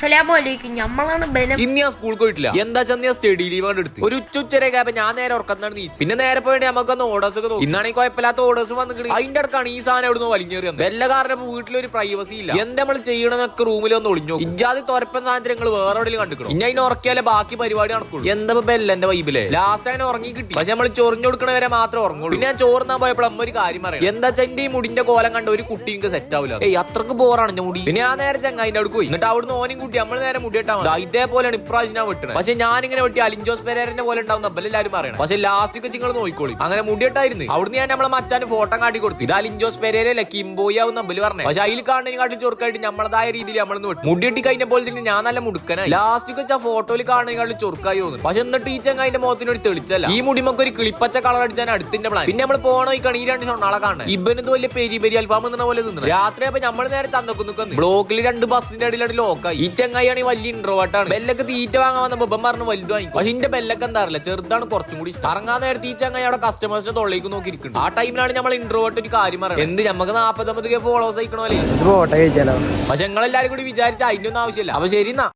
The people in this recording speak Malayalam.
അസ്സലാമലൈക്കും. നമ്മളാണ് ഇന്ന് ഞാൻ സ്കൂളിൽ പോയിട്ടില്ല. എന്താ ഞാൻ സ്റ്റഡി ലീവ് കൊണ്ട് എടുത്ത് ഒരു ഉച്ചരേക്കായപ്പോ ഞാൻ നേരെ ഉറക്കന്നാണ് നീച്ചു. പിന്നെ നേരെ പോയിട്ട് നമുക്കൊന്ന് ഓർഡേഴ്സ് ഒക്കെ നോക്കി. ഇന്നാണെങ്കിൽ കുഴപ്പമില്ലാത്ത ഓർഡേഴ്സ് വന്നിട്ട് അതിന്റെ അടുക്കാണ് ഈ സാധനം എവിടെ നിന്ന് വലിഞ്ഞേറി വന്നത്. വല്ല കാരണം വീട്ടിലൊരു പ്രൈവസി ഇല്ല. എന്താ നമ്മൾ ചെയ്യണമെന്നൊക്കെ റൂമിൽ ഒന്ന് ഒളിഞ്ഞു. ഇജാതി തുരപ്പൻ സാധനത്തിൽ നിങ്ങൾ വേറെ എവിടെയും കണ്ടിക്കണം. ഇനി അതിനെ ഉറക്കിയാലേ ബാക്കി പരിപാടി നടക്കുള്ളൂ. എന്താ ബെല്ലന്റെ വൈബിലെ ലാസ്റ്റ് അങ്ങനെ ഉറങ്ങി കിട്ടി. പക്ഷെ നമ്മൾ ചൊറിഞ്ഞു കൊടുക്കണ വരെ മാത്രമേ ഉറങ്ങുള്ളൂ. പിന്നെ ഞാൻ ചോറിനാൻ പോയപ്പോൾ അമ്മ ഒരു കാര്യം പറയാം. എന്താ വെച്ചാൽ എന്റെ ഈ മുടിന്റെ കോലം കണ്ട ഒരു കുട്ടി എനിക്ക് സെറ്റ് ആവില്ല. അത്രക്ക് ബോറാണ് ഞാൻ മുടി. പിന്നെ ഞാൻ നേരെ ചങ്ങായിന്റെ അവിടെ പോയി. എന്നിട്ട് അവിടുന്ന് ഓനും കുട്ടി നമ്മൾ നേരെ മുടി ഇതേപോലെയാണ് ഇപ്രാവശ്യം ഞാൻ വെട്ടണത്. പക്ഷെ ഞാനിങ്ങനെ വെട്ടി അലിഞ്ചോസ് പെരേരന്റെ പോലെ ഉണ്ടാവുന്ന എല്ലാവരും പറയണം. പക്ഷെ ലാസ്റ്റ് നിങ്ങൾ നോക്കിക്കോളി. അങ്ങനെ മുടിയിട്ടായിരുന്നു. അവിടുന്ന് ഞാൻ നമ്മളെ മച്ചാന് ഫോട്ടോ കാട്ടി കൊടുത്തു. ഇത് അലിഞ്ചോസ് പെരേരല്ലേ കിംബോയി ആവും നമ്പല് പറഞ്ഞത്. പക്ഷെ അതിൽ കാണുന്നതിനെക്കാട്ടും ചൊറുക്കായിട്ട് നമ്മളതായ രീതിയിൽ നമ്മളൊന്ന് വെട്ടു. മുടിയിട്ട് കഴിഞ്ഞ പോലെ തന്നെ ഞാൻ നല്ല മുടുക്കനായി. ലാസ്റ്റ് വെച്ചാൽ ഫോട്ടോയിൽ കാണുന്നതിനെക്കാട്ടും ചൊറുക്കായി തോന്നുന്നു. പക്ഷെ എന്നിട്ട് ഈ ചങ്ങായിന്റെ മുഖത്തിനൊരു തെളിച്ചല്ല. ഈ മുടിമൊക്കെ ഒരു കിളിപ്പച്ച കളർ അടിച്ചാൽ അടുത്തിന്റെ പ്ലാൻ. പിന്നെ നമ്മൾ പോണോ ഈ കണി രണ്ട് ഷൊണ്ണാളെ കാണാൻ. ഇബനെന്ത് വലിയ പെരി പെരി അൽഫാം എന്ന പോലെ നിന്ന് രാത്രി ആയപ്പോ നമ്മൾ നേരെ ചന്തക്കുന്ന് ബ്ലോക്കിൽ രണ്ട് ബസ്സിന്റെ അടിയിലാണ് ലോക്കായി. ഈ ചങ്ങായിയാണ് വലിയ ഇൻട്രോവേർട്ടാണ്. ബെല്ലൊക്കെ തീറ്റ വാങ്ങാൻ വന്നപ്പോ ബം പറഞ്ഞു വലുത് വാങ്ങിക്കും. പക്ഷെ എന്റെ ബെല്ലൊക്കെ എന്താ അറിയില്ല, ചെറുതാണ് കുറച്ചും കൂടി ഇറങ്ങാൻ നേരത്തെ ഈ ചങ്ങായി അവിടെ കസ്റ്റമേഴ്സിന്റെ തൊള്ളേക്ക് നോക്കിയിരിക്കുന്നു. ആ ടൈമിലാണ് നമ്മൾ ഇൻട്രോവേർട്ട് ഒരു കാര്യം പറയുന്നത്. എന്ത് നമുക്ക് 40-50 ഫോളോവേഴ്സ് അയക്കണോ അല്ലേ. പക്ഷെ നിങ്ങളെല്ലാരും കൂടി വിചാരിച്ച അതിന്റെ ഒന്നും ആവശ്യമില്ല. അപ്പൊ ശരി എന്നാ.